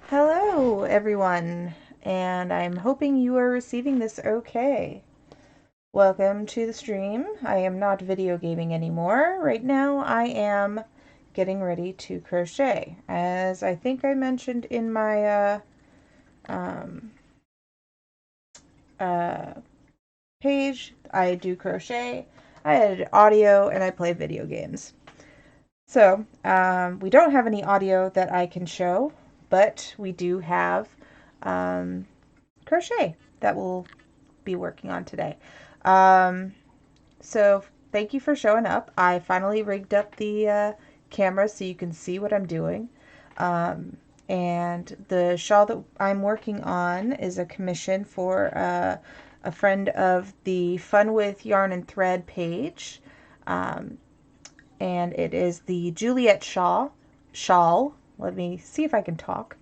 Hello, everyone, and I'm hoping you are receiving this okay. Welcome to the stream. I am not video gaming anymore. Right now, I am getting ready to crochet. As I think I mentioned in my um, uh, page, I do crochet, I edit audio, and I play video games. So, we don't have any audio that I can show, but we do have um, crochet that we'll be working on today. Um, so thank you for showing up. I finally rigged up the camera so you can see what I'm doing. Um, and the shawl that I'm working on is a commission for a friend of the Fun with Yarn and Thread page. Um, and it is the Juliette shawl. Let me see if I can talk.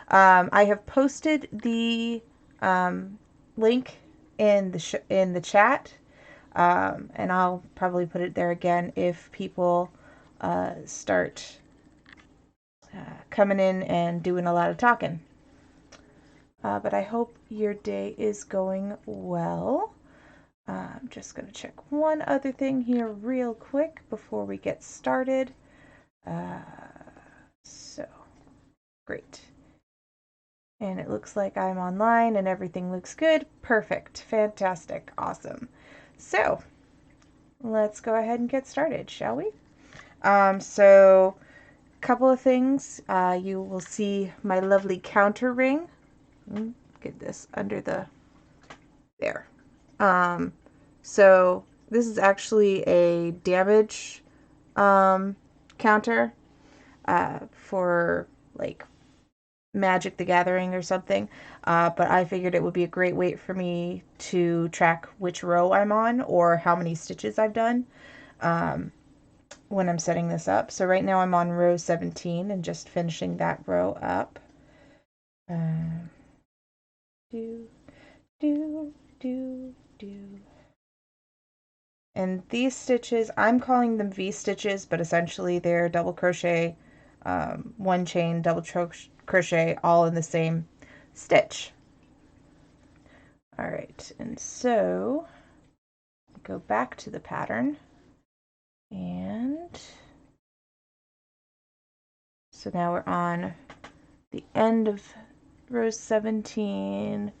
I have posted the link in the chat, and I'll probably put it there again if people start coming in and doing a lot of talking. But I hope your day is going well. I'm just going to check one other thing here real quick before we get started. So, great. And it looks like I'm online and everything looks good. Perfect. Fantastic. Awesome. So, let's go ahead and get started, shall we? So, couple of things. You will see my lovely counter ring. Get this under the there. Um, so this is actually a damage counter for like Magic the Gathering or something. But I figured it would be a great way for me to track which row I'm on or how many stitches I've done when I'm setting this up. So right now I'm on row 17 and just finishing that row up. Do, do, do, do. And these stitches, I'm calling them V stitches, but essentially they're double crochet, one chain, double crochet, all in the same stitch. All right, and so go back to the pattern, and so now we're on the end of row 17.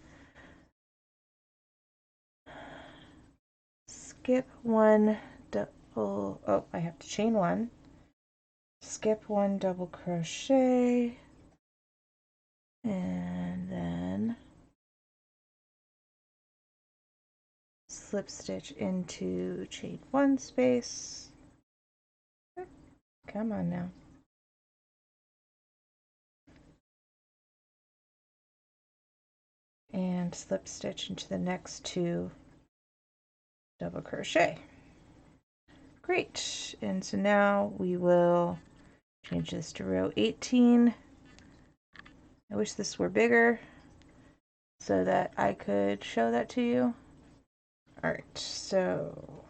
Skip one double, oh, I have to chain one. Skip one double crochet, and then slip stitch into chain one space. Come on now. And slip stitch into the next two double crochet. Great. And so now we will change this to row 18. I wish this were bigger so that I could show that to you. All right, so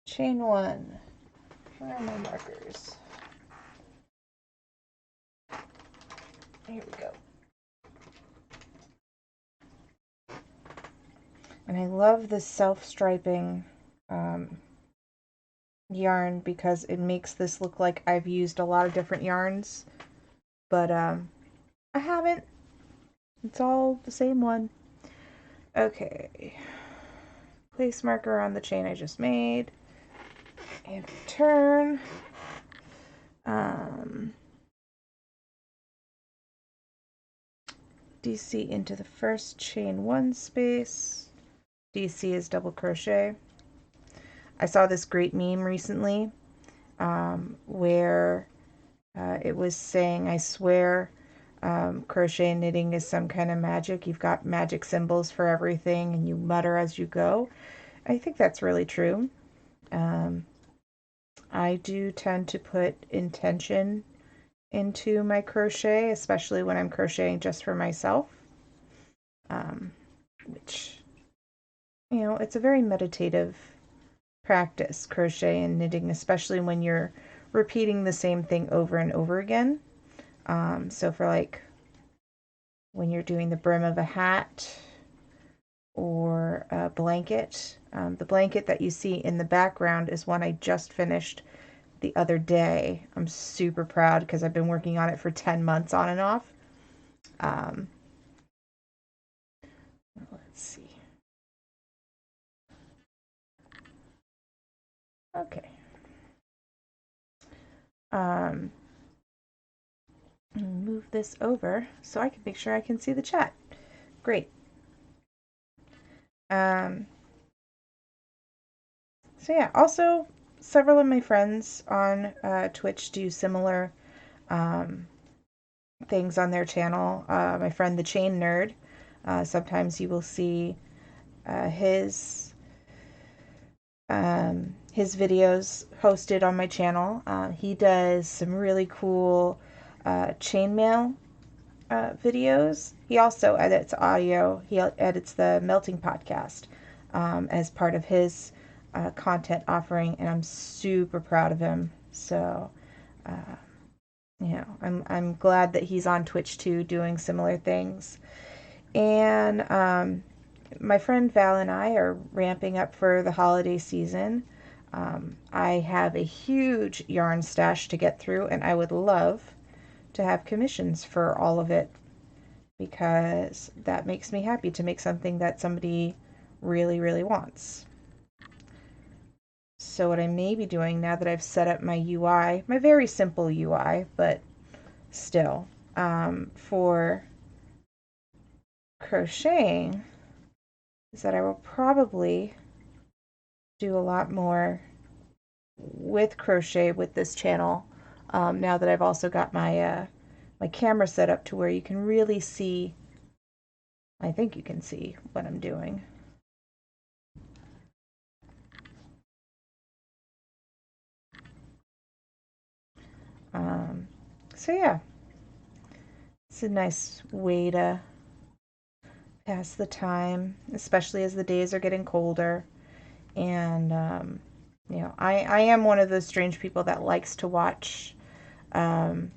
chain one. Where are my markers? Here we go. And I love this self-striping yarn because it makes this look like I've used a lot of different yarns, but I haven't. It's all the same one. Okay. Place marker on the chain I just made. And turn. DC into the first chain one space. DC is double crochet. I saw this great meme recently where it was saying, I swear crochet and knitting is some kind of magic. You've got magic symbols for everything and you mutter as you go. I think that's really true. I do tend to put intention into my crochet, especially when I'm crocheting just for myself, which, you know, it's a very meditative practice, crochet and knitting, especially when you're repeating the same thing over and over again. So for like when you're doing the brim of a hat or a blanket. The blanket that you see in the background is one I just finished the other day. I'm super proud because I've been working on it for 10 months on and off. Um, let's see. Okay. Move this over so I can make sure I can see the chat. Great. Um, so yeah, also several of my friends on Twitch do similar um, things on their channel. My friend the Chain Nerd, sometimes you will see his videos hosted on my channel. He does some really cool chainmail videos. He also edits audio. He edits the Melting podcast as part of his content offering, and I'm super proud of him. So, I'm glad that he's on Twitch too, doing similar things. And my friend Val and I are ramping up for the holiday season. I have a huge yarn stash to get through, and I would love to have commissions for all of it because that makes me happy to make something that somebody really, really wants. So what I may be doing now that I've set up my UI, my very simple UI, but still, for crocheting, is that I will probably do a lot more with crochet with this channel now that I've also got my my camera set up to where you can really see, I think you can see what I'm doing. So yeah, it's a nice way to pass the time, especially as the days are getting colder. And I am one of those strange people that likes to watch um,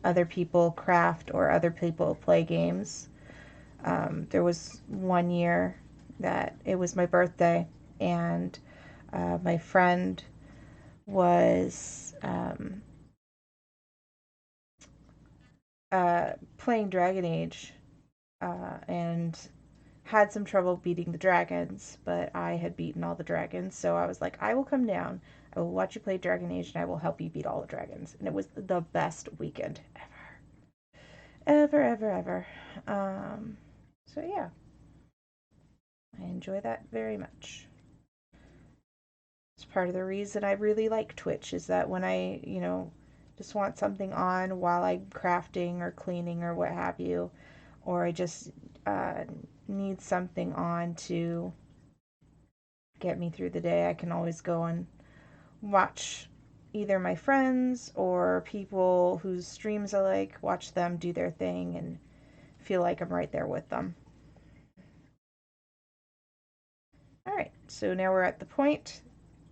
other people craft or other people play games. There was one year that it was my birthday, and my friend was playing Dragon Age and had some trouble beating the dragons, but I had beaten all the dragons, so I was like, I will come down, I will watch you play Dragon Age, and I will help you beat all the dragons. And it was the best weekend ever. Ever. So yeah, I enjoy that very much. It's part of the reason I really like Twitch is that when I, just want something on while I'm crafting or cleaning or what have you, or I just need something on to get me through the day, I can always go and watch either my friends or people whose streams I like, watch them do their thing and feel like I'm right there with them. All right, so now we're at the point.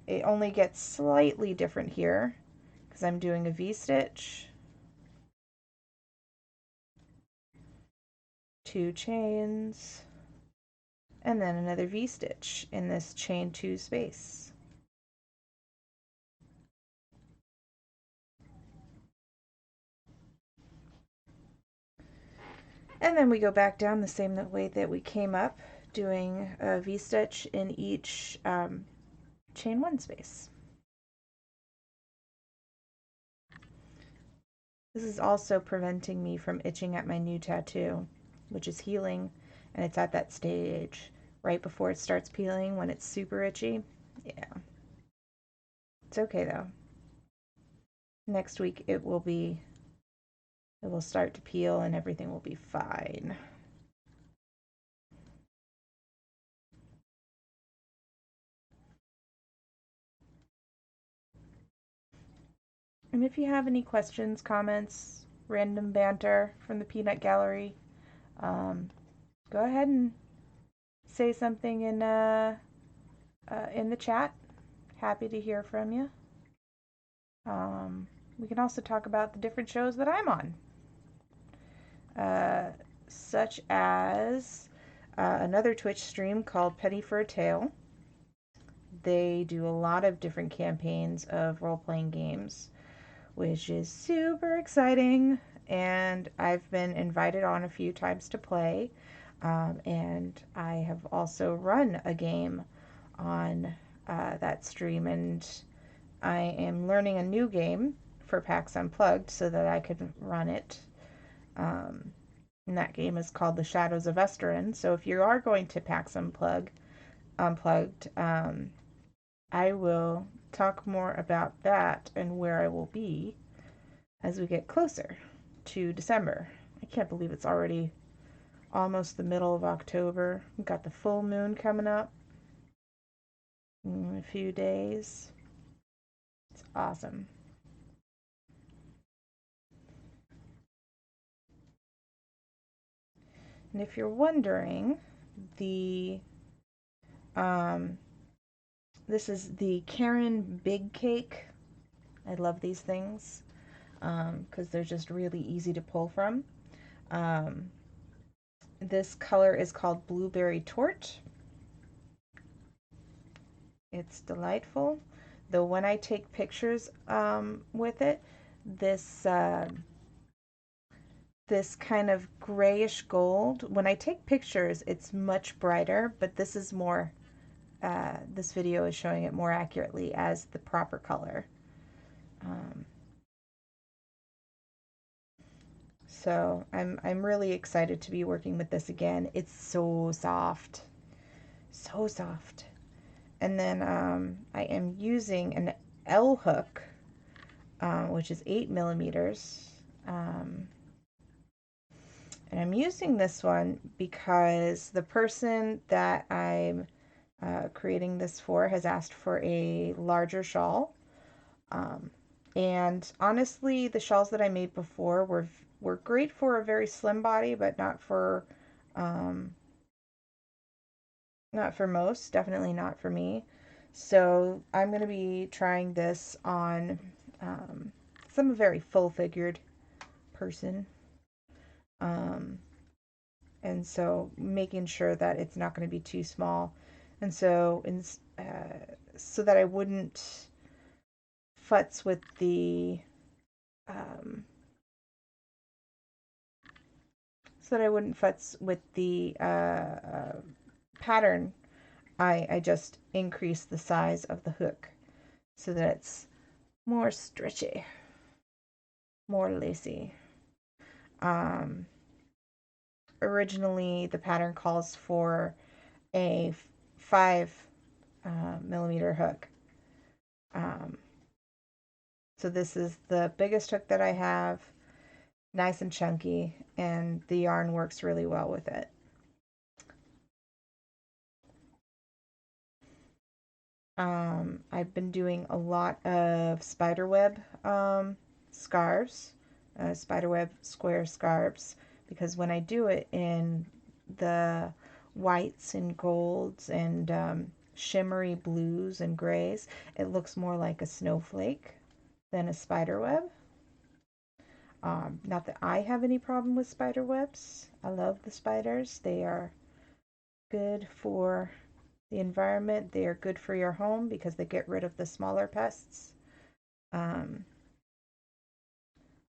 It only gets slightly different here because I'm doing a V-stitch, 2 chains, and then another V-stitch in this chain 2 space. And then we go back down the same way that we came up, doing a V-stitch in each chain 1 space. This is also preventing me from itching at my new tattoo, which is healing, and it's at that stage right before it starts peeling when it's super itchy. Yeah. It's okay though. Next week it will start to peel and everything will be fine. And if you have any questions, comments, random banter from the Peanut Gallery, go ahead and say something in the chat. Happy to hear from you. We can also talk about the different shows that I'm on. such as another Twitch stream called Penny for a Tale. They do a lot of different campaigns of role-playing games, which is super exciting. And I've been invited on a few times to play. And I have also run a game on that stream, and I am learning a new game for PAX Unplugged so that I could run it. And that game is called The Shadows of Esterin. So if you are going to PAX Unplugged, I will talk more about that and where I will be as we get closer to December. I can't believe it's already almost the middle of October. We've got the full moon coming up in a few days. It's awesome. And if you're wondering, the this is the Karen Big Cake. I love these things because they're just really easy to pull from. This color is called Blueberry Torte. It's delightful. Though when I take pictures with it, this this kind of grayish gold, when I take pictures, it's much brighter, but this is more, this video is showing it more accurately as the proper color. So I'm really excited to be working with this again. It's so soft. So soft. And then I am using an L hook, which is 8 millimeters. And I'm using this one because the person that I'm creating this for has asked for a larger shawl. And honestly, the shawls that I made before were great for a very slim body, but not for most, definitely not for me. So I'm going to be trying this on some very full-figured person. And so making sure that it's not going to be too small. And so, so that I wouldn't futz with the, pattern, I just increase the size of the hook so that it's more stretchy, more lacy. Originally, the pattern calls for a 5 millimeter hook. So this is the biggest hook that I have, nice and chunky, and the yarn works really well with it. I've been doing a lot of spiderweb scarves, spiderweb square scarves, because when I do it in the whites and golds and shimmery blues and grays, it looks more like a snowflake than a spiderweb. Not that I have any problem with spider webs. I love the spiders. They are good for the environment. They are good for your home because they get rid of the smaller pests.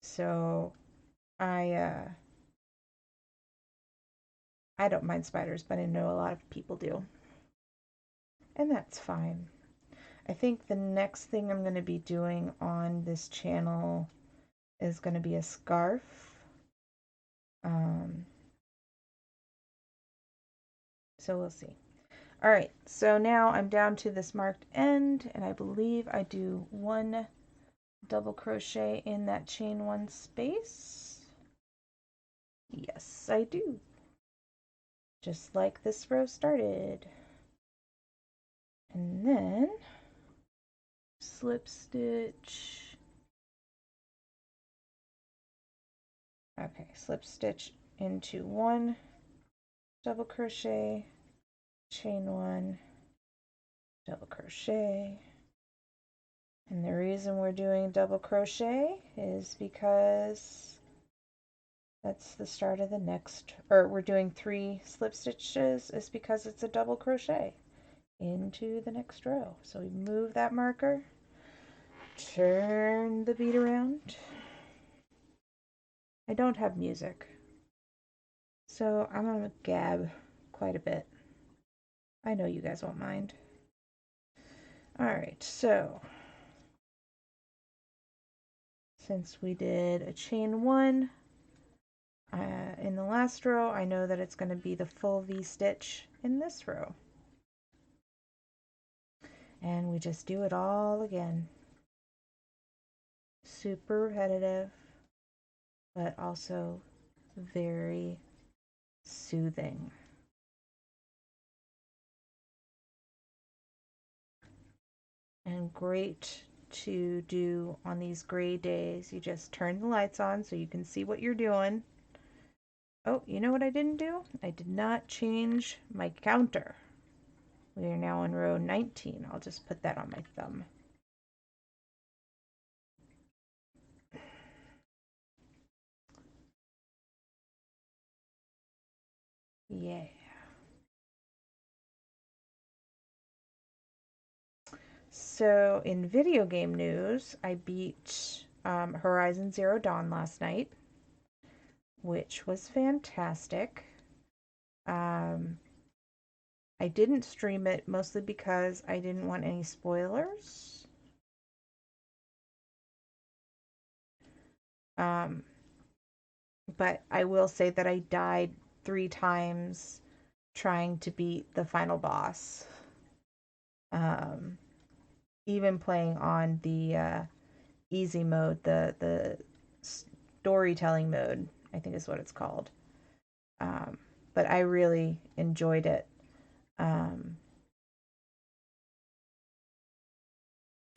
So I don't mind spiders, but I know a lot of people do. And that's fine. I think the next thing I'm going to be doing on this channel is going to be a scarf. So we'll see. All right, so now I'm down to this marked end, and I believe I do 1 double crochet in that chain 1 space. Yes, I do. Just like this row started. And then slip stitch. Okay, slip stitch into 1 double crochet, chain 1, double crochet. And the reason we're doing double crochet is because That's the start of the next, or we're doing 3 slip stitches is because it's a double crochet into the next row. So we move that marker, turn the bead around. I don't have music, so I'm gonna gab quite a bit. I know you guys won't mind. All right, so since we did a chain 1 in the last row, I know that it's going to be the full V-stitch in this row. And we just do it all again. Super repetitive, but also very soothing. And great to do on these gray days. You just turn the lights on so you can see what you're doing. Oh, you know what I didn't do? I did not change my counter. We are now in row 19. I'll just put that on my thumb. Yeah. So in video game news, I beat Horizon Zero Dawn last night, which was fantastic. I didn't stream it mostly because I didn't want any spoilers. Um, but I will say that I died 3 times trying to beat the final boss. Um, even playing on the easy mode, the storytelling mode, I think is what it's called. Um, but I really enjoyed it. Um,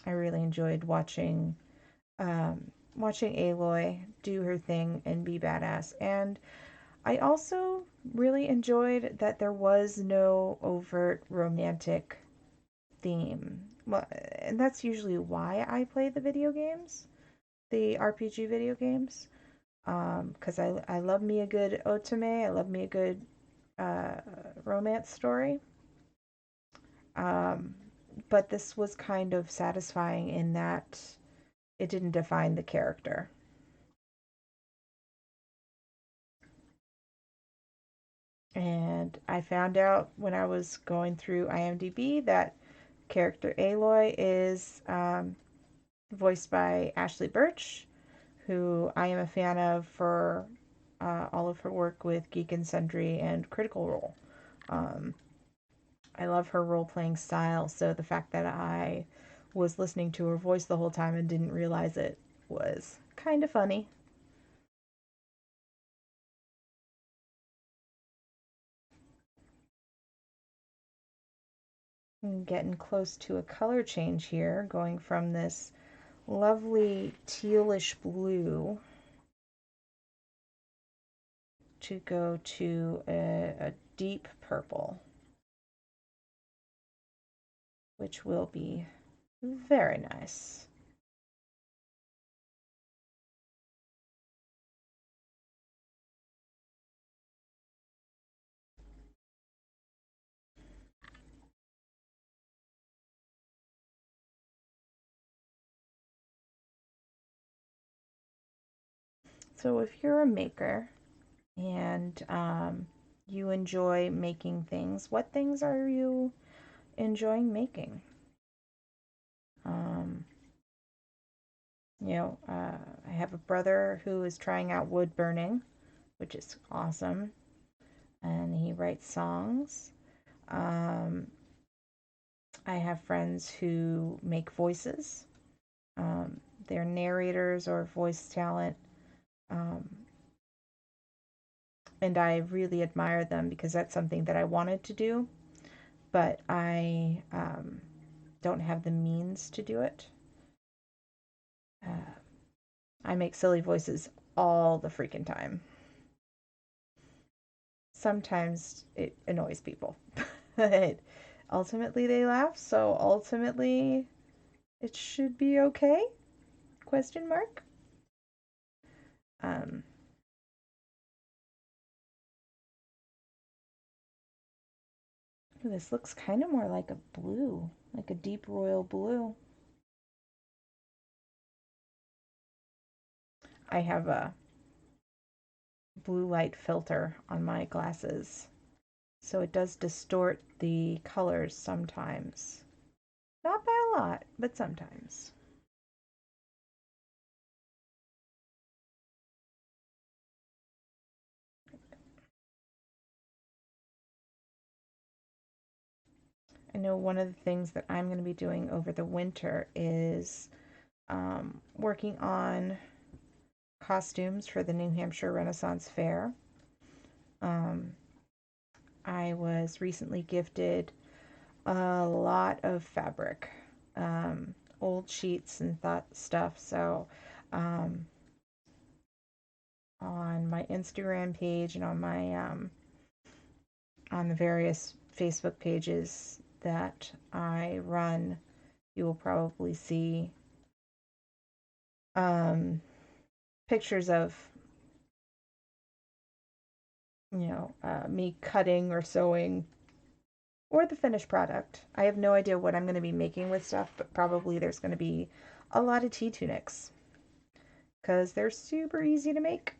I really enjoyed watching Aloy do her thing and be badass. And I also really enjoyed that there was no overt romantic theme. Well, and that's usually why I play the video games, the RPG video games. Because I love me a good otome, I love me a good uh, romance story. Um, but this was kind of satisfying in that it didn't define the character. And I found out when I was going through IMDb that character Aloy is voiced by Ashley Birch, who I am a fan of for all of her work with Geek and Sundry and Critical Role. Um, I love her role playing style, so the fact that I was listening to her voice the whole time and didn't realize it was kind of funny. I'm getting close to a color change here, going from this lovely tealish blue to go to a deep purple, which will be very nice. So if you're a maker and you enjoy making things, what things are you enjoying making? Um, I have a brother who is trying out wood burning, which is awesome, and he writes songs. Um, I have friends who make voices. They're narrators or voice talent. Um, and I really admire them because that's something that I wanted to do, but I don't have the means to do it. Uh, I make silly voices all the freaking time. Sometimes it annoys people, but ultimately they laugh, so ultimately it should be okay? Question mark. Um, Ooh, this looks kind of more like a blue, like a deep royal blue. I have a blue light filter on my glasses, so it does distort the colors sometimes. Not by a lot, but sometimes. I know one of the things that I'm going to be doing over the winter is working on costumes for the New Hampshire Renaissance Fair. Um, I was recently gifted a lot of fabric, old sheets and stuff. So um, on my Instagram page and on the various Facebook pages that I run, you will probably see um, pictures of me cutting or sewing or the finished product. I have no idea what I'm going to be making with stuff, but probably there's going to be a lot of tea tunics because they're super easy to make.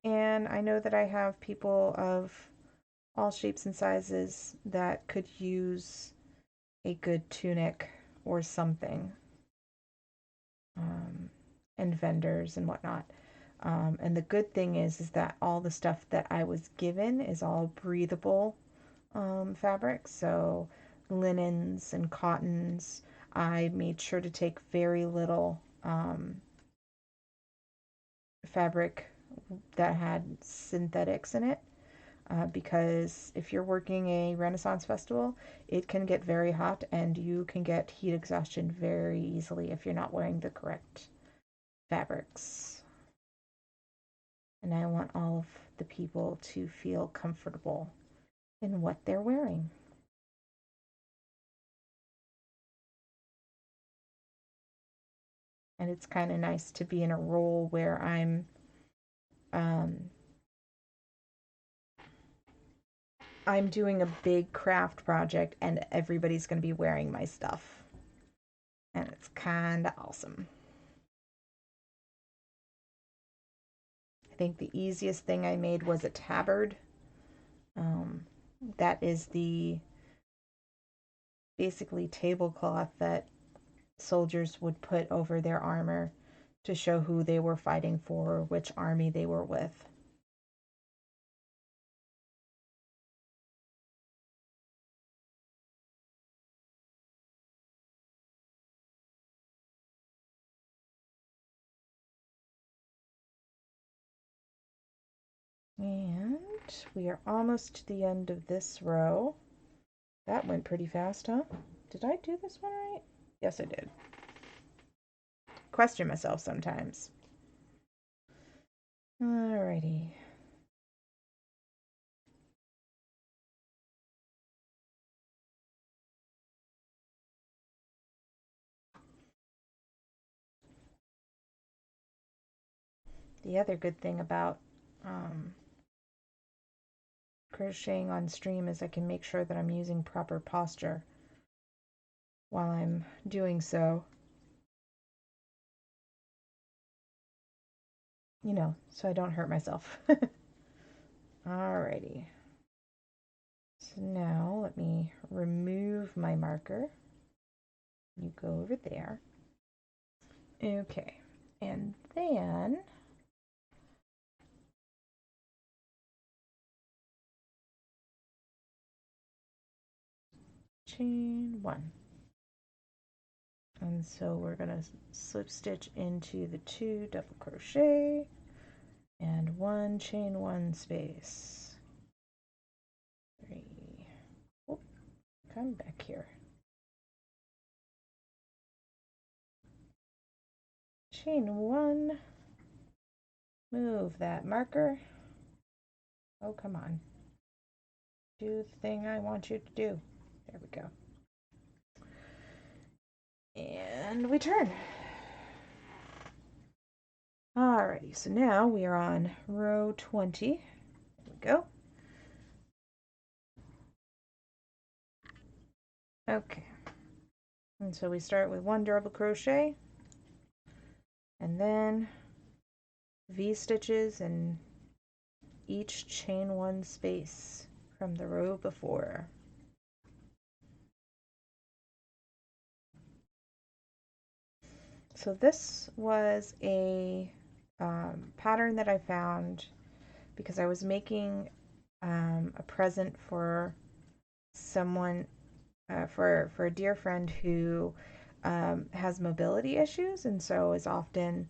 And I know that I have people of all shapes and sizes that could use a good tunic or something, um, and vendors and whatnot. And the good thing is that all the stuff that I was given is all breathable fabrics. So linens and cottons. I made sure to take very little fabric that had synthetics in it. Because if you're working a Renaissance festival, it can get very hot and you can get heat exhaustion very easily if you're not wearing the correct fabrics. And I want all of the people to feel comfortable in what they're wearing. And it's kind of nice to be in a role where um, I'm doing a big craft project and everybody's going to be wearing my stuff. And it's kind of awesome. I think the easiest thing I made was a tabard. Um, that is the basically tablecloth that soldiers would put over their armor to show who they were fighting for, which army they were with. And we are almost to the end of this row. That went pretty fast, huh? Did I do this one right? Yes, I did. Question myself sometimes. Alrighty. The other good thing about um, crocheting on stream is I can make sure that I'm using proper posture while I'm doing so. So I don't hurt myself. Alrighty. So now let me remove my marker. You go over there. Okay. And then chain one. And so we're going to slip stitch into the 2 double crochet and 1 chain 1 space. 3. Oh, come back here. Chain 1. Move that marker. Oh, come on. Do the thing I want you to do. There we go. And we turn. Alrighty, so now we are on row 20. There we go. Okay, and so we start with 1 double crochet and then V-stitches in each chain 1 space from the row before. So this was a pattern that I found because I was making a present for someone, for a dear friend who has mobility issues and so is often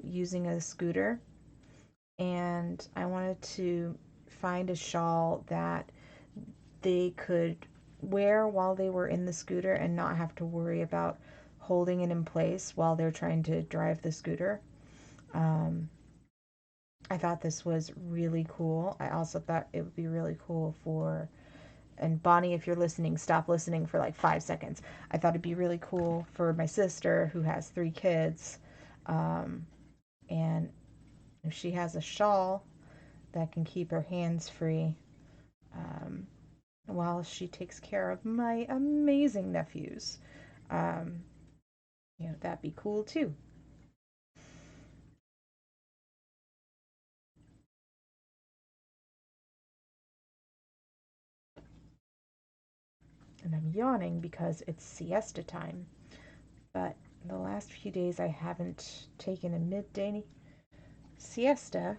using a scooter. And I wanted to find a shawl that they could wear while they were in the scooter and not have to worry about holding it in place while they're trying to drive the scooter. Um, I thought this was really cool. I also thought it would be really cool for, and Bonnie, if you're listening, stop listening for like 5 seconds. I thought it'd be really cool for my sister who has 3 kids. And if she has a shawl that can keep her hands free um, while she takes care of my amazing nephews, um, that'd be cool too. And I'm yawning because it's siesta time. But the last few days I haven't taken a midday siesta.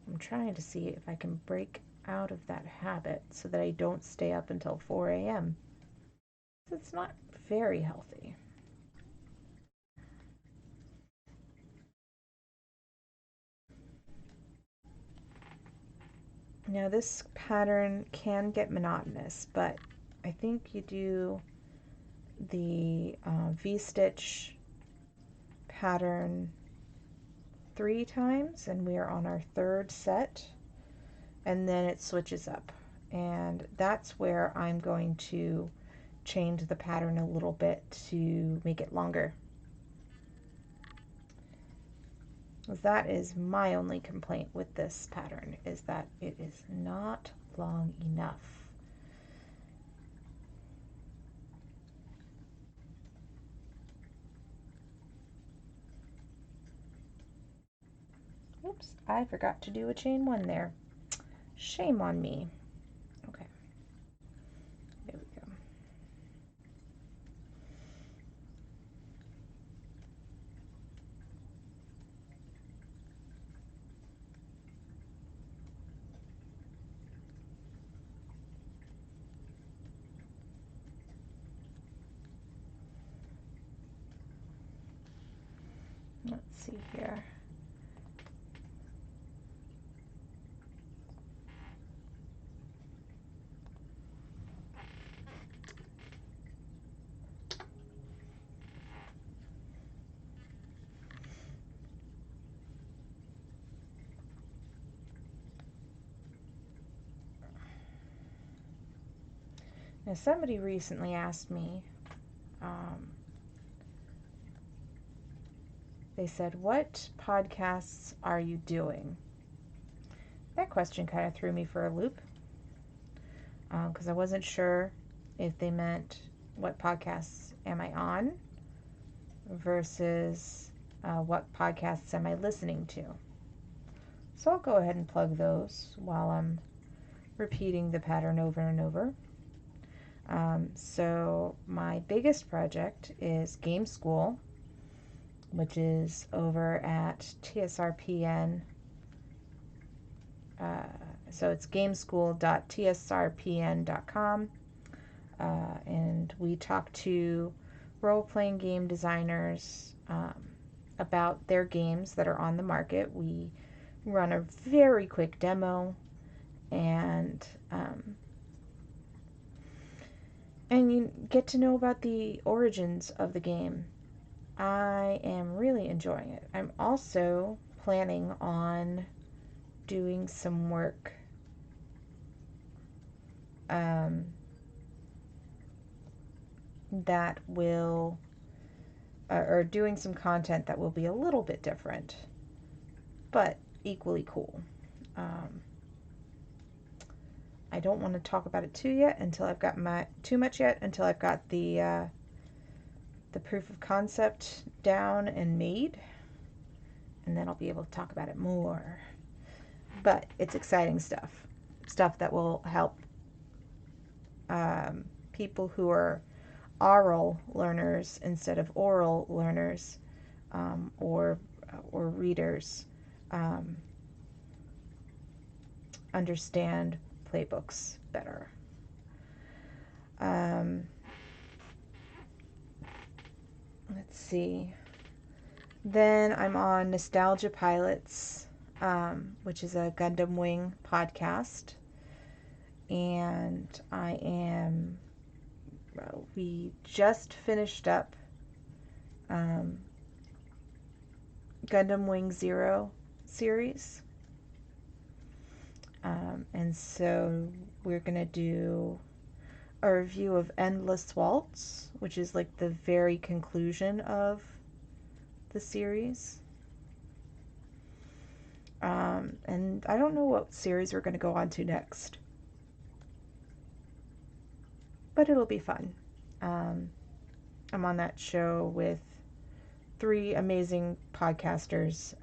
I'm trying to see if I can break out of that habit so that I don't stay up until 4 a.m. It's not very healthy. Now this pattern can get monotonous, but I think you do the V-stitch pattern 3 times and we are on our 3rd set, and then it switches up, and that's where I'm going to change the pattern a little bit to make it longer. That is my only complaint with this pattern, is that it is not long enough. Oops, I forgot to do a chain 1 there. Shame on me. Okay, there we go. Let's see here. Now, somebody recently asked me, they said, "What podcasts are you doing?" That question kind of threw me for a loop because I wasn't sure if they meant what podcasts am I on versus what podcasts am I listening to. So I'll go ahead and plug those while I'm repeating the pattern over and over. So my biggest project is Game School, which is over at TSRPN. So it's gameschool.tsrpn.com. And we talk to role-playing game designers about their games that are on the market. We run a very quick demo, and you get to know about the origins of the game. I am really enjoying it. I'm also planning on doing some work that will, or doing some content that will be a little bit different, but equally cool. I don't want to talk about it too much yet until I've got the proof of concept down and made, and then I'll be able to talk about it more. But it's exciting stuff that will help people who are oral learners instead of oral learners, or readers, um, understand playbooks better. Let's see. Then I'm on Nostalgia Pilots, which is a Gundam Wing podcast. And we just finished up Gundam Wing Zero series. And so we're going to do a review of Endless Waltz, which is like the very conclusion of the series. And I don't know what series we're going to go on to next, but it'll be fun. I'm on that show with 3 amazing podcasters,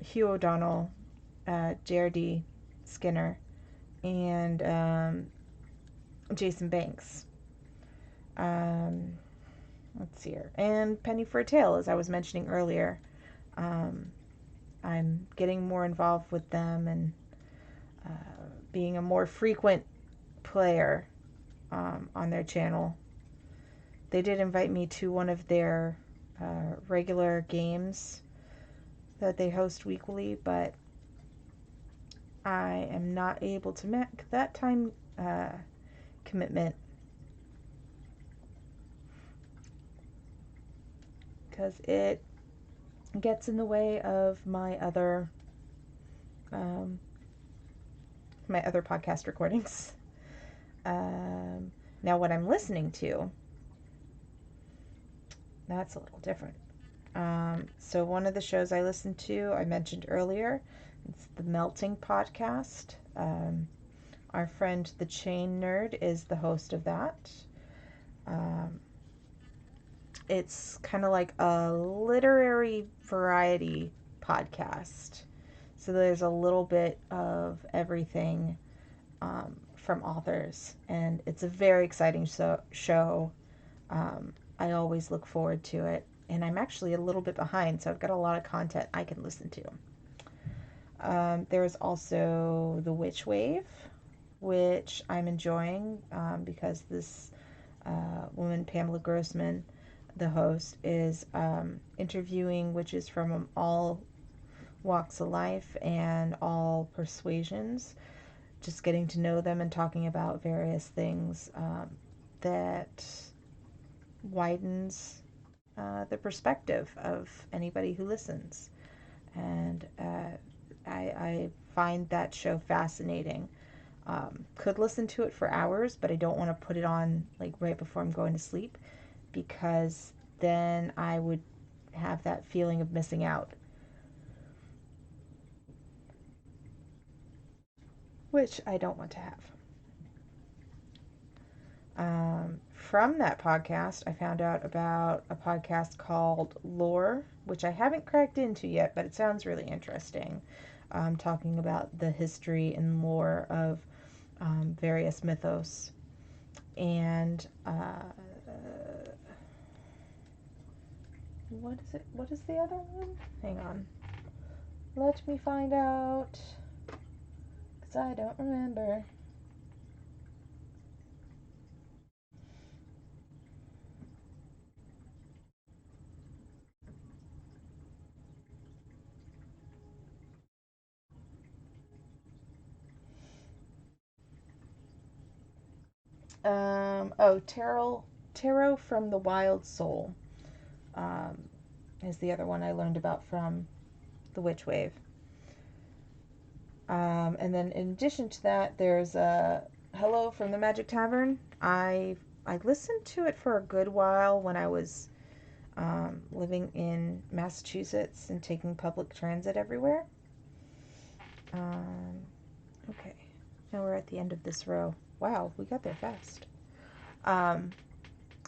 Hugh O'Donnell, JRD Skinner, and Jason Banks. Let's see here. And Penny for a Tale, as I was mentioning earlier. I'm getting more involved with them and being a more frequent player on their channel. They did invite me to one of their regular games that they host weekly, but I am not able to make that time commitment because it gets in the way of my other podcast recordings. Now what I'm listening to, that's a little different. So one of the shows I listen to, I mentioned earlier, it's the Melting Podcast. Our friend the Chain Nerd is the host of that. It's kind of like a literary variety podcast. So there's a little bit of everything from authors, and it's a very exciting show. I always look forward to it, and I'm actually a little bit behind, so I've got a lot of content I can listen to. There's also The Witch Wave, which I'm enjoying because this woman, Pamela Grossman, the host, is interviewing witches from all walks of life and all persuasions, just getting to know them and talking about various things that widens the perspective of anybody who listens. And I find that show fascinating. Could listen to it for hours, but I don't want to put it on like right before I'm going to sleep, because then I would have that feeling of missing out, which I don't want to have. From that podcast, I found out about a podcast called Lore, which I haven't cracked into yet, but it sounds really interesting. Talking about the history and lore of various mythos. And what is it? What is the other one? Hang on. Let me find out, because I don't remember. Tarot from the Wild Soul is the other one I learned about from the Witch Wave. And then in addition to that, there's Hello from the Magic Tavern. I listened to it for a good while when I was living in Massachusetts and taking public transit everywhere. Okay. Now we're at the end of this row. Wow, we got there fast. And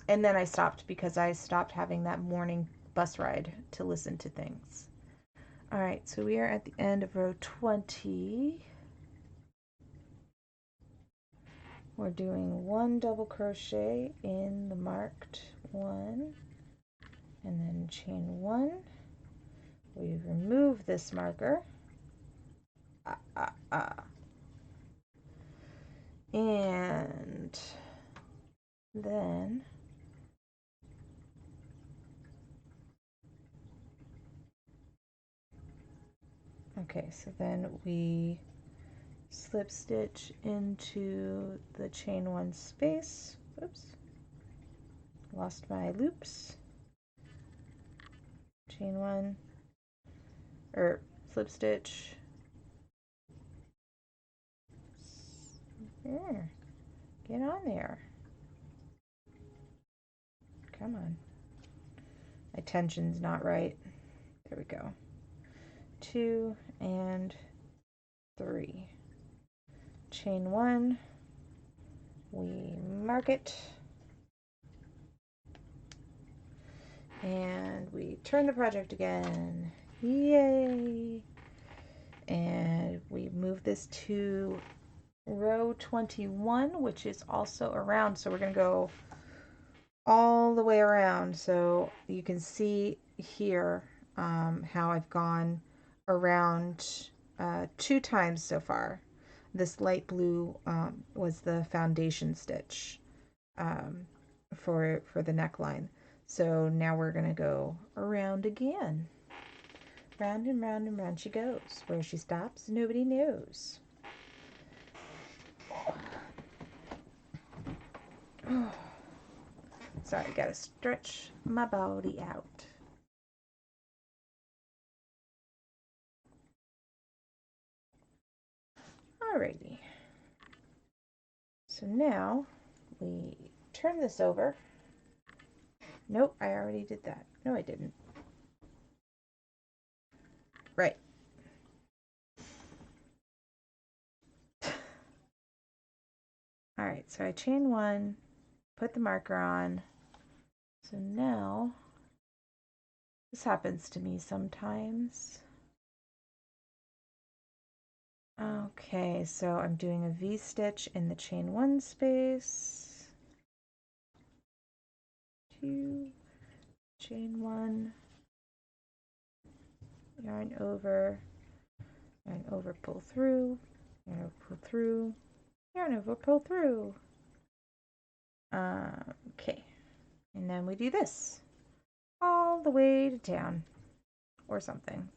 then I stopped because I stopped having that morning bus ride to listen to things. All right, so we are at the end of row 20. We're doing 1 double crochet in the marked one, and then chain 1. We remove this marker. And then okay, so then we slip stitch into the chain 1 space. Oops, lost my loops. Chain 1, or slip stitch. There, get on there. Come on. My tension's not right. There we go. 2 and 3. Chain 1. We mark it. And we turn the project again. Yay! And we move this to row 21, which is also around. So we're going to go all the way around. So you can see here how I've gone around 2 times so far. This light blue was the foundation stitch for the neckline. So now we're going to go around again. Round and round and round she goes. Where she stops, nobody knows. Sorry, gotta stretch my body out. Alrighty. So now we turn this over. Nope, I already did that. No, I didn't. Right. Alright, so I chain 1, put the marker on. So now, this happens to me sometimes. Okay, so I'm doing a V-stitch in the chain 1 space. 2, chain 1, yarn over, pull through, yarn over, pull through, yarn over, pull through. Okay, and then we do this all the way to town or something.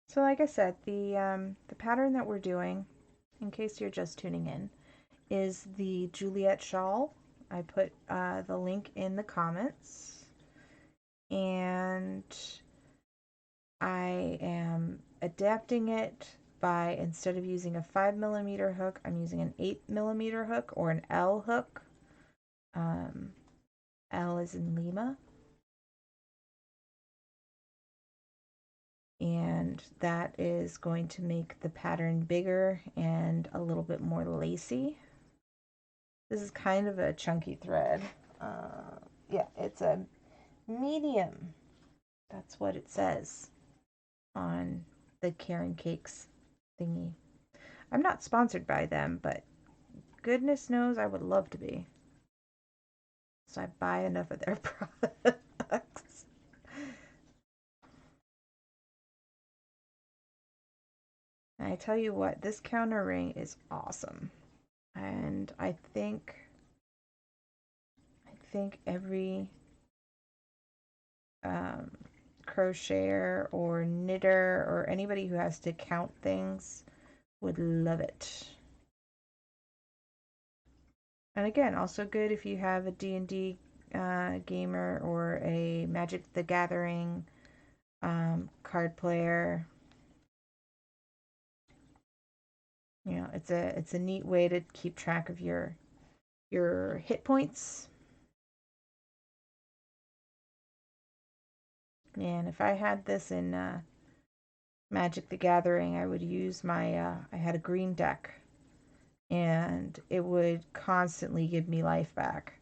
So like I said, the pattern that we're doing, in case you're just tuning in, is the Juliette shawl. I put the link in the comments, and I am adapting it by, instead of using a 5mm hook, I'm using an 8mm hook or an L hook. L is in Lima. And that is going to make the pattern bigger and a little bit more lacy. This is kind of a chunky thread. Yeah, it's a medium. That's what it says on the Karen Cakes thingy. I'm not sponsored by them, but goodness knows I would love to be. So I buy enough of their products. And I tell you what, this counter ring is awesome. And I think every crocheter or knitter or anybody who has to count things would love it. And again, also good if you have a D&D gamer or a Magic the Gathering card player. You know, it's a neat way to keep track of your hit points. And if I had this in Magic the Gathering, I would use my I had a green deck, and it would constantly give me life back.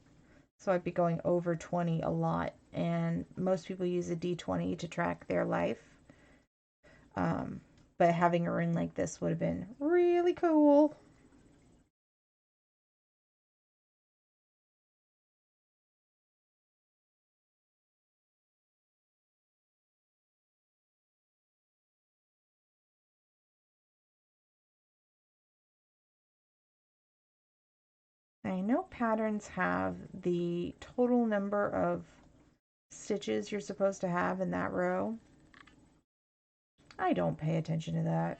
So I'd be going over 20 a lot, and most people use a d20 to track their life. Um, but having a ring like this would have been really cool. I know patterns have the total number of stitches you're supposed to have in that row. I don't pay attention to that.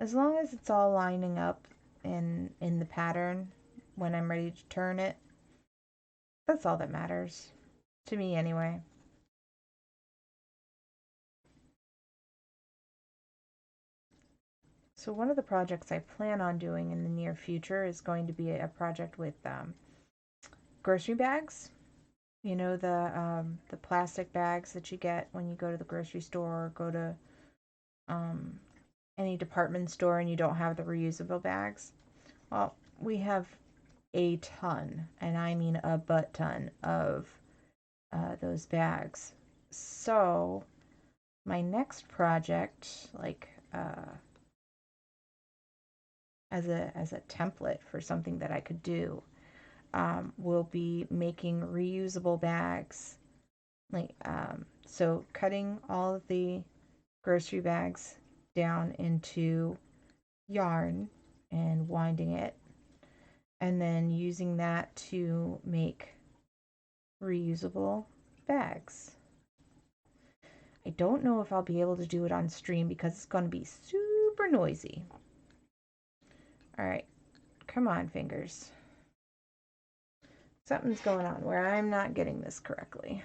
As long as it's all lining up in the pattern when I'm ready to turn it, that's all that matters. To me anyway. So one of the projects I plan on doing in the near future is going to be a project with grocery bags. You know, the plastic bags that you get when you go to the grocery store or go to um, any department store and you don't have the reusable bags. Well, we have a ton, and I mean a butt ton of those bags. So my next project, like as a template for something that I could do, will be making reusable bags. Like so, cutting all of the grocery bags down into yarn and winding it, and then using that to make reusable bags. I don't know if I'll be able to do it on stream because it's going to be super noisy. All right, come on, fingers. Something's going on where I'm not getting this correctly.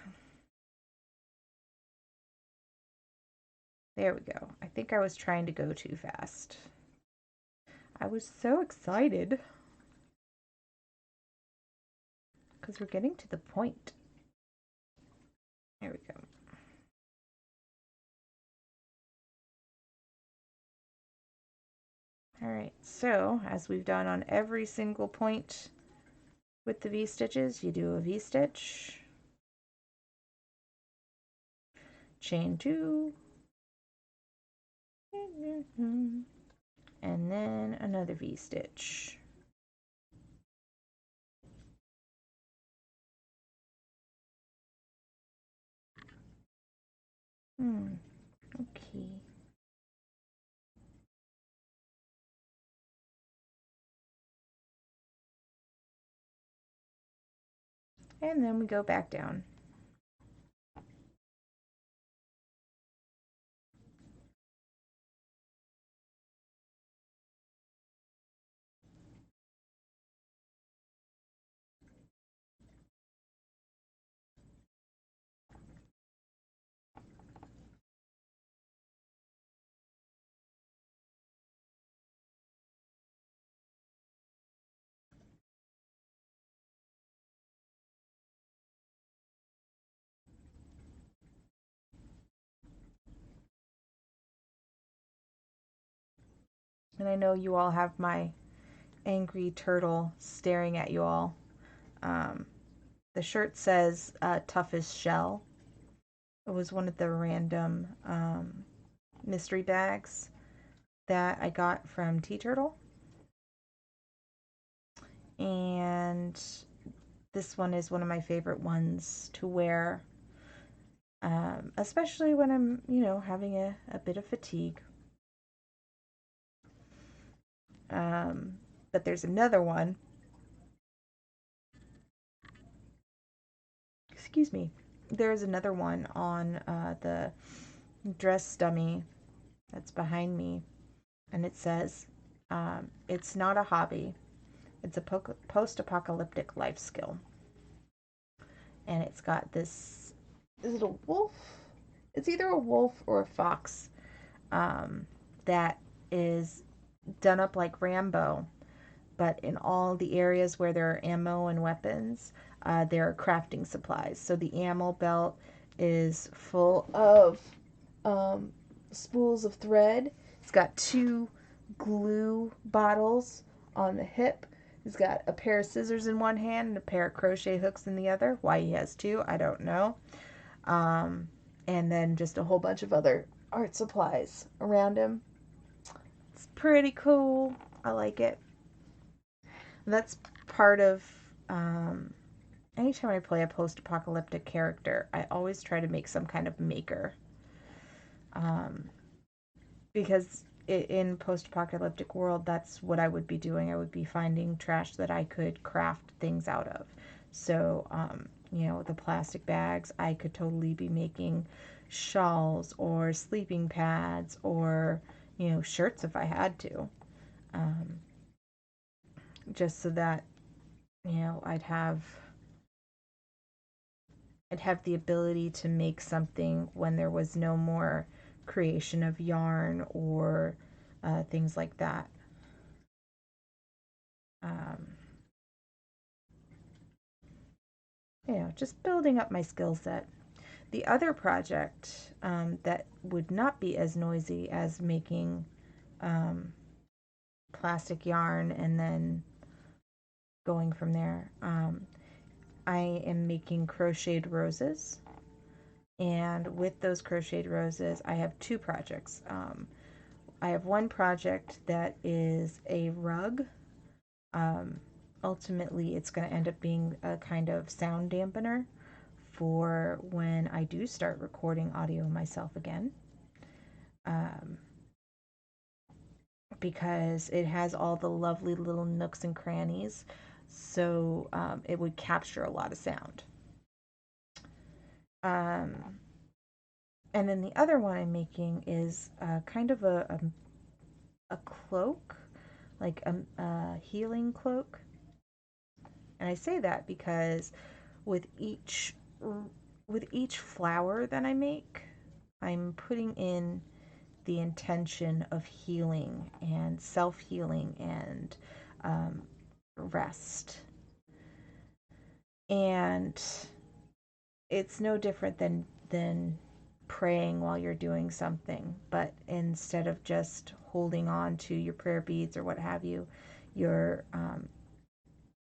There we go. I think I was trying to go too fast. I was so excited because we're getting to the point. There we go. All right, so as we've done on every single point with the V-stitches, you do a V-stitch, chain 2, and then another V-stitch. Okay. And then we go back down. And I know you all have my angry turtle staring at you all. Um, the shirt says toughest shell. It was one of the random mystery bags that I got from Tea Turtle. And this one is one of my favorite ones to wear, especially when I'm, having a bit of fatigue. But there's another one. Excuse me. There's another one on the dress dummy that's behind me, and it says, "It's not a hobby. It's a post-apocalyptic life skill." And it's got this. Is it a wolf? It's either a wolf or a fox. Um, that is done up like Rambo, but in all the areas where there are ammo and weapons, there are crafting supplies. So the ammo belt is full of um, spools of thread. It's got 2 glue bottles on the hip. He's got a pair of scissors in one hand and a pair of crochet hooks in the other. Why he has 2, I don't know. And then just a whole bunch of other art supplies around him. It's pretty cool. I like it. That's part of anytime I play a post-apocalyptic character, I always try to make some kind of maker. Because in post-apocalyptic world, that's what I would be doing. I would be finding trash that I could craft things out of. So, you know, the plastic bags, I could totally be making shawls or sleeping pads or, you know, shirts if I had to. Just so that, you know, I'd have the ability to make something when there was no more creation of yarn or things like that. Um, you know, just building up my skill set. The other project that would not be as noisy as making um, plastic yarn and then going from there, I am making crocheted roses. And with those crocheted roses, I have 2 projects. I have one project that is a rug. Um, Ultimately, it's going to end up being a kind of sound dampener for when I do start recording audio myself again. Because it has all the lovely little nooks and crannies, so it would capture a lot of sound. Um, and then the other one I'm making is kind of a cloak, like a healing cloak. And I say that because with each with each flower that I make, I'm putting in the intention of healing and self-healing and rest. And it's no different than praying while you're doing something, but instead of just holding on to your prayer beads or what have you, you're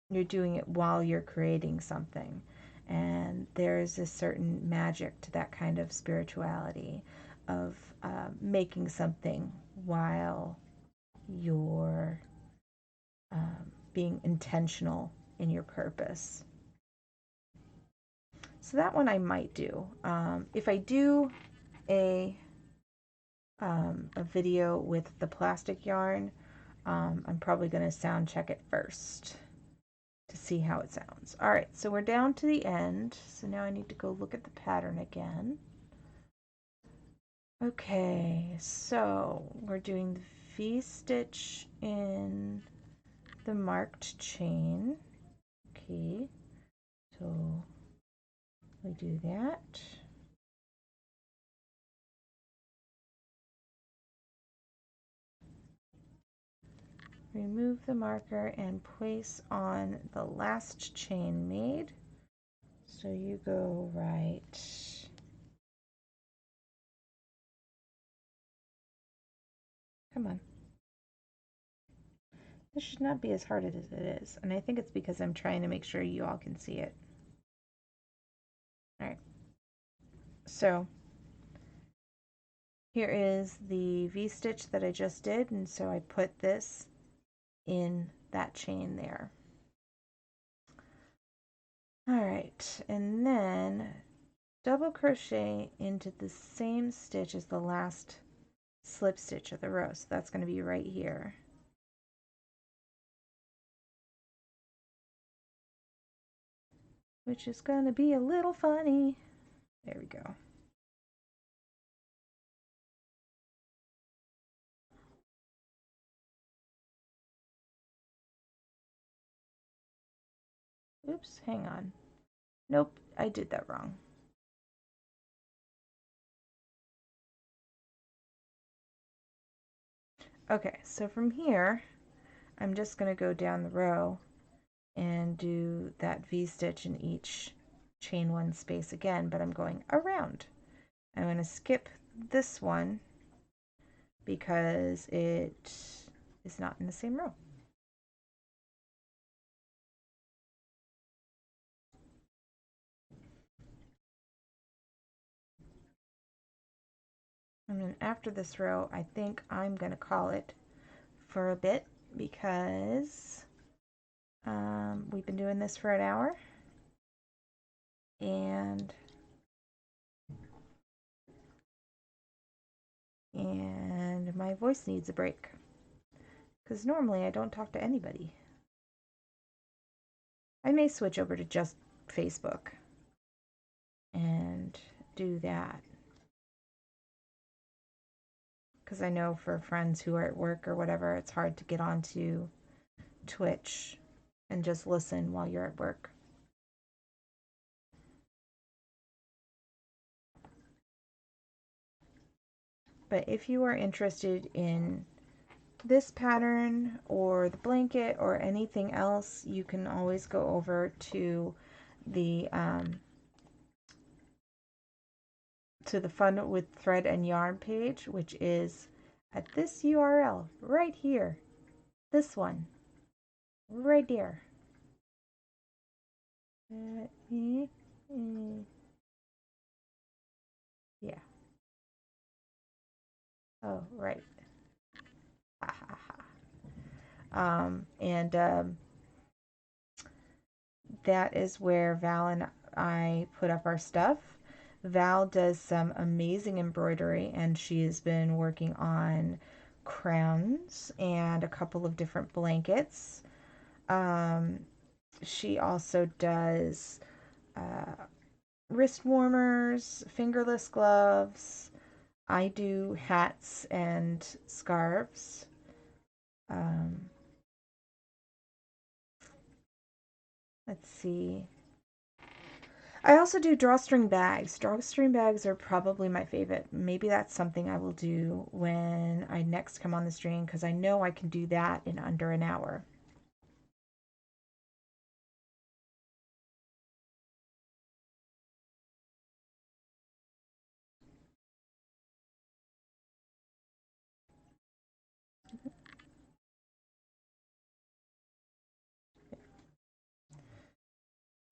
you're doing it while you're creating something. And there's a certain magic to that kind of spirituality of making something while you're being intentional in your purpose. So that one I might do. If I do a a video with the plastic yarn, I'm probably going to sound check it first to see how it sounds. All right, so we're down to the end. So now I need to go look at the pattern again. Okay, so we're doing the V-stitch in the marked chain. Okay, so we do that. Remove the marker and place on the last chain made. So you go right. Come on. This should not be as hard as it is. And I think it's because I'm trying to make sure you all can see it. All right. So here is the V-stitch that I just did. And so I put this in that chain there. All right. And then double crochet into the same stitch as the last slip stitch of the row. So that's going to be right here. Which is going to be a little funny. There we go. Oops, hang on. Nope, I did that wrong. Okay, so from here, I'm just going to go down the row and do that V-stitch in each chain one space again, but I'm going around. I'm going to skip this one because it is not in the same row. And then after this row, I think I'm going to call it for a bit because we've been doing this for an hour and my voice needs a break because normally I don't talk to anybody. I may switch over to just Facebook and do that because I know for friends who are at work or whatever, it's hard to get onto Twitch and just listen while you're at work. But if you are interested in this pattern or the blanket or anything else, you can always go over to the Fun with Thread and Yarn page, which is at this URL right here. This one right there. Yeah. Oh, right. Ha ha ha. That is where Val and I put up our stuff. Val does some amazing embroidery and she has been working on crowns and a couple of different blankets. She also does wrist warmers, fingerless gloves. I do hats and scarves. Let's see. I also do drawstring bags. Drawstring bags are probably my favorite. Maybe that's something I will do when I next come on the stream because I know I can do that in under an hour.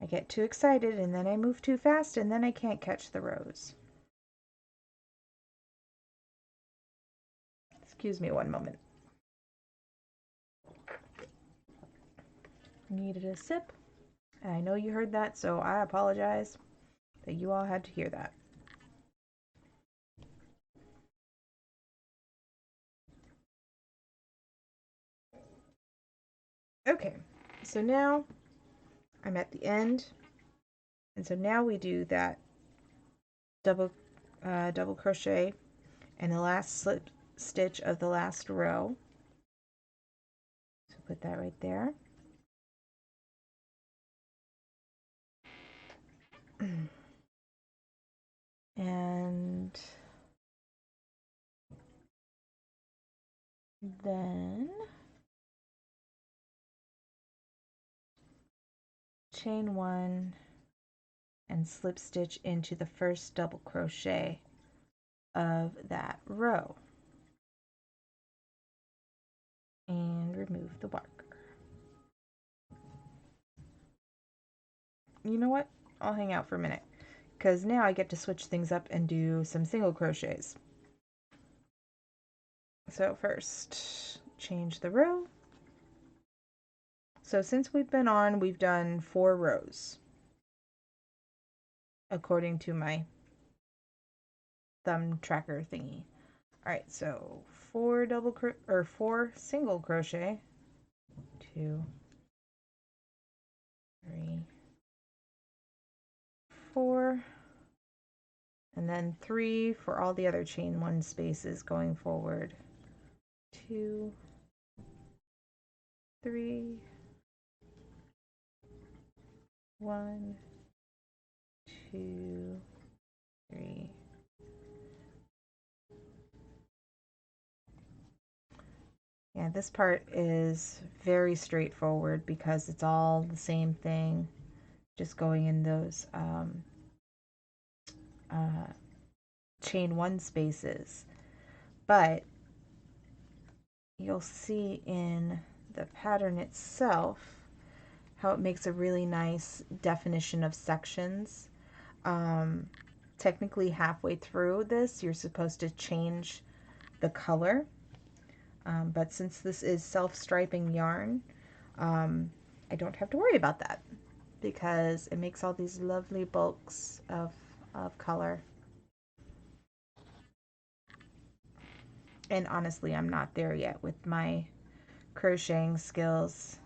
I get too excited and then I move too fast and then I can't catch the rows. Excuse me one moment. Needed a sip. I know you heard that, so I apologize that you all had to hear that. Okay, so now I'm at the end, and so now we do that double crochet in the last slip stitch of the last row. So put that right there. And then chain one and slip stitch into the first double crochet of that row and remove the marker. You know what? I'll hang out for a minute because now I get to switch things up and do some single crochets. So first, change the row. So since we've been on, we've done 4 rows according to my thumb tracker thingy. All right, so 4 single crochet, 2, 3, 4, and then 3 for all the other chain 1 spaces going forward. 2, 3, 1, 2, 3. Yeah, this part is very straightforward because it's all the same thing, just going in those uh, chain one spaces. But you'll see in the pattern itself how it makes a really nice definition of sections. Um, Technically, halfway through this, you're supposed to change the color. But since this is self-striping yarn, I don't have to worry about that because it makes all these lovely bulks of color. And honestly, I'm not there yet with my crocheting skills.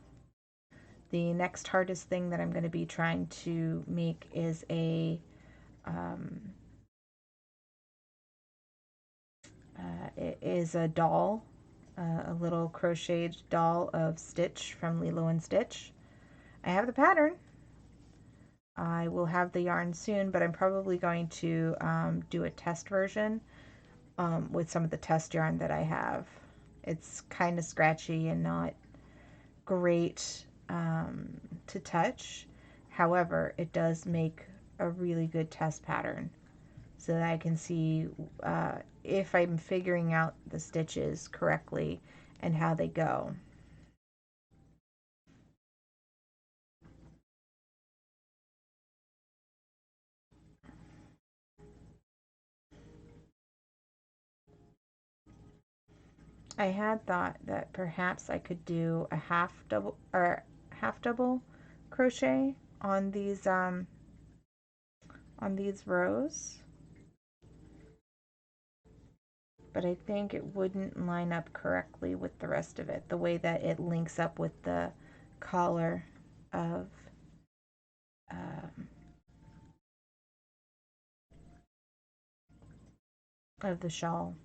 The next hardest thing that I'm going to be trying to make is um, a doll, a little crocheted doll of Stitch from Lilo and Stitch. I have the pattern. I will have the yarn soon, but I'm probably going to do a test version with some of the test yarn that I have. It's kind of scratchy and not great to touch. However, it does make a really good test pattern so that I can see if I'm figuring out the stitches correctly and how they go. I had thought that perhaps I could do a half double crochet on these rows, but I think it wouldn't line up correctly with the rest of it, the way that it links up with the collar of um, of the shawl,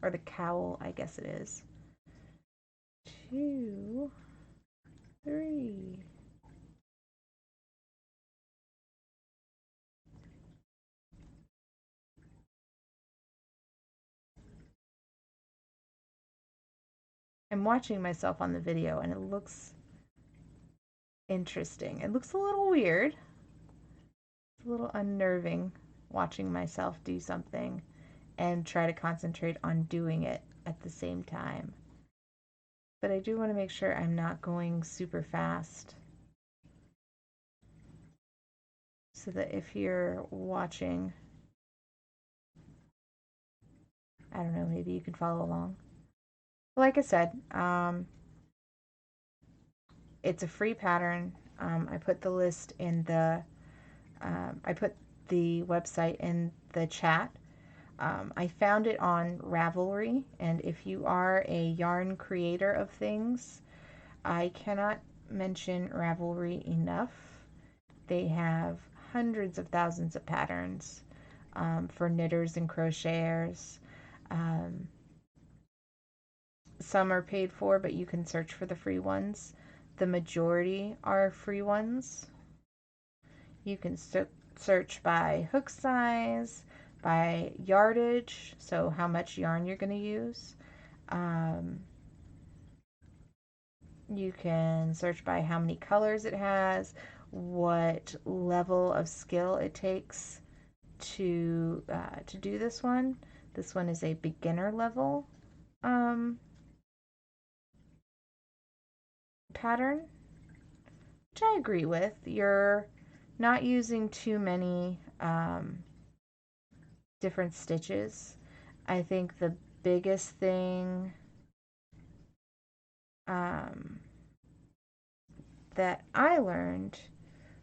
or the cowl, I guess it is. 2, 3. I'm watching myself on the video and it looks interesting. It looks a little weird. It's a little unnerving watching myself do something and try to concentrate on doing it at the same time. But I do want to make sure I'm not going super fast so that if you're watching, I don't know, maybe you can follow along. Like I said, it's a free pattern. I put the list in I put the website in the chat. I found it on Ravelry, and if you are a yarn creator of things, I cannot mention Ravelry enough. They have hundreds of thousands of patterns for knitters and crocheters. Um, some are paid for, but you can search for the free ones. The majority are free ones. You can search by hook size, by yardage, so how much yarn you're going to use. You can search by how many colors it has, what level of skill it takes to do this one. This one is a beginner level pattern, which I agree with. You're not using too many different stitches. I think the biggest thing um, that I learned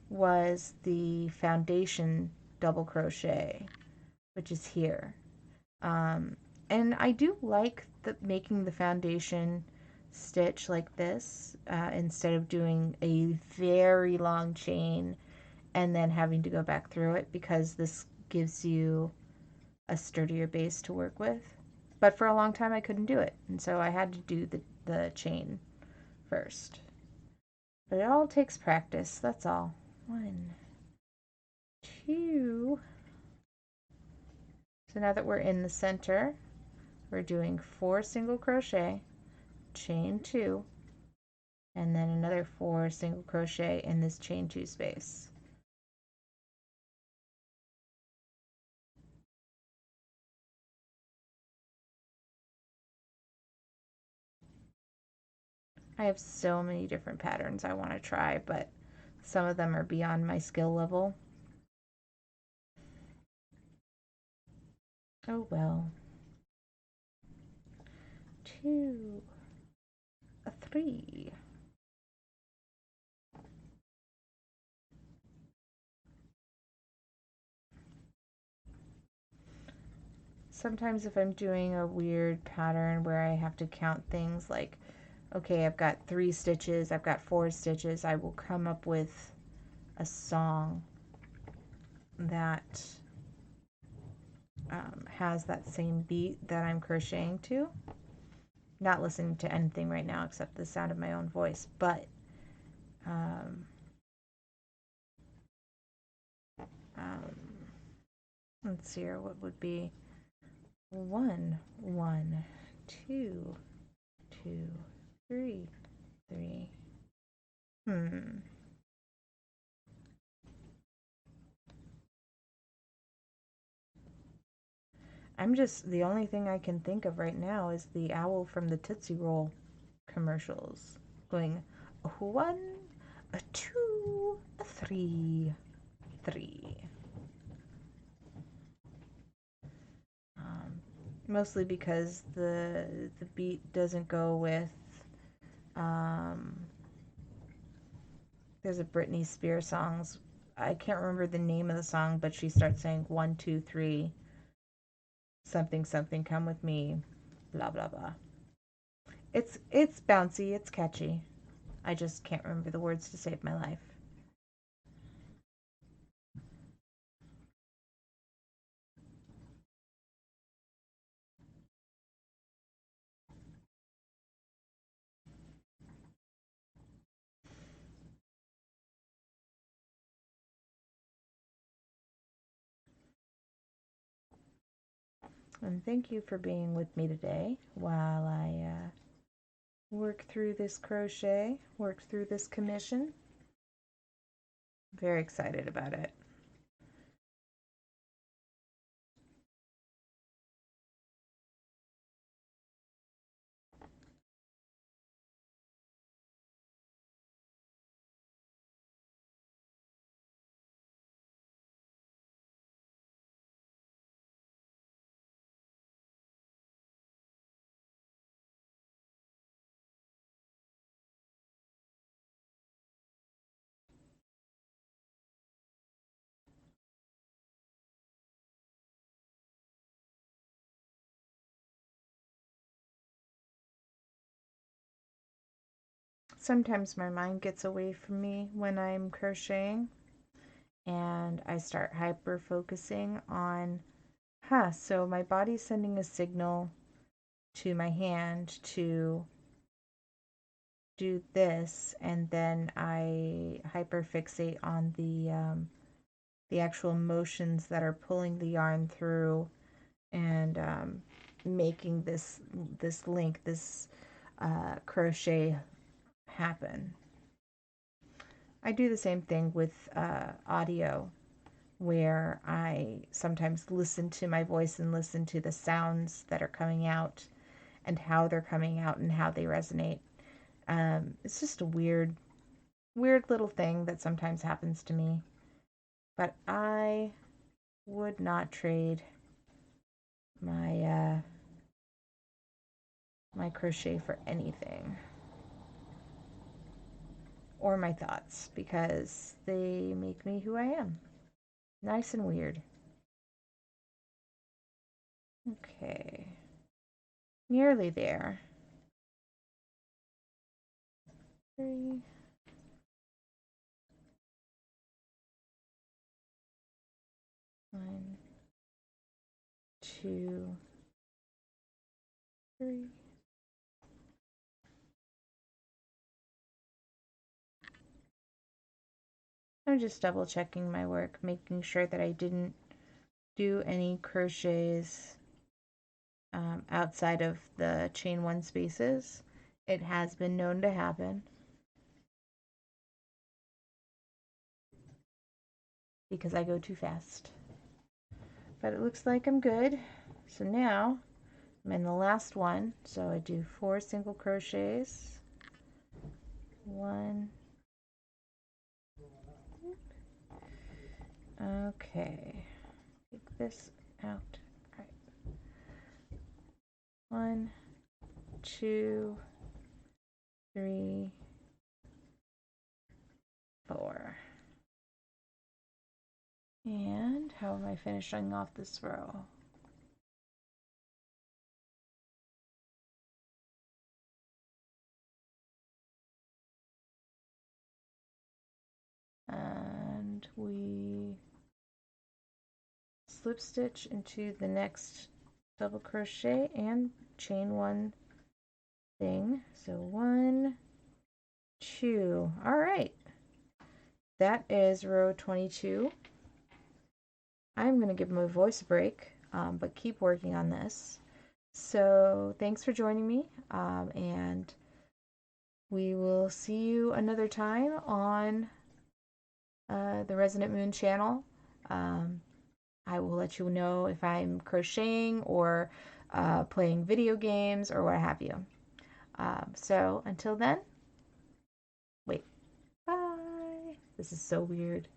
was the foundation double crochet, which is here. Um, and I do like making the foundation stitch like this instead of doing a very long chain and then having to go back through it, because this gives you a sturdier base to work with. But for a long time I couldn't do it, and so I had to do the chain first. But it all takes practice, that's all. 1, 2. So now that we're in the center, we're doing 4 single crochet, chain 2, and then another 4 single crochet in this chain 2 space. I have so many different patterns I want to try, but some of them are beyond my skill level. Oh well. 2, a 3. Sometimes if I'm doing a weird pattern where I have to count things like, okay, I've got 3 stitches, I've got 4 stitches, I will come up with a song that has that same beat that I'm crocheting to. Not listening to anything right now except the sound of my own voice, but um, um, let's see here, what would be 1, 1, 2, 2, 3, 3. I'm just, the only thing I can think of right now is the owl from the Tootsie Roll commercials going a 1, a 2, a 3, 3. Mostly because the beat doesn't go with um, there's a Britney Spears song. I can't remember the name of the song, but she starts saying 1, 2, 3, something something, come with me, blah blah blah. It's bouncy, it's catchy. I just can't remember the words to save my life. And thank you for being with me today while I work through this crochet, work through this commission. Very excited about it. Sometimes my mind gets away from me when I'm crocheting and I start hyper focusing on, so my body's sending a signal to my hand to do this, and then I hyper fixate on the actual motions that are pulling the yarn through and making this link, this crochet happen. I do the same thing with audio, where I sometimes listen to my voice and listen to the sounds that are coming out and how they're coming out and how they resonate. It's just a weird little thing that sometimes happens to me, but I would not trade my my crochet for anything, or my thoughts, because they make me who I am. Nice and weird. Okay, nearly there. 3, 1, 2, 3. I'm just double checking my work, making sure that I didn't do any crochets outside of the chain 1 spaces It has been known to happen because I go too fast. But it looks like I'm good. So now I'm in the last one. So I do 4 single crochets. 1. Okay. Take this out. All right. 1, 2, 3, 4. And how am I finishing off this row? And we slip stitch into the next double crochet and chain 1 thing. So 1, 2. All right. That is row 22. I'm going to give my voice a break, but keep working on this. So thanks for joining me, and we will see you another time on the Resonant Moon channel. I will let you know if I'm crocheting or playing video games or what have you. So until then, wait, bye. This is so weird.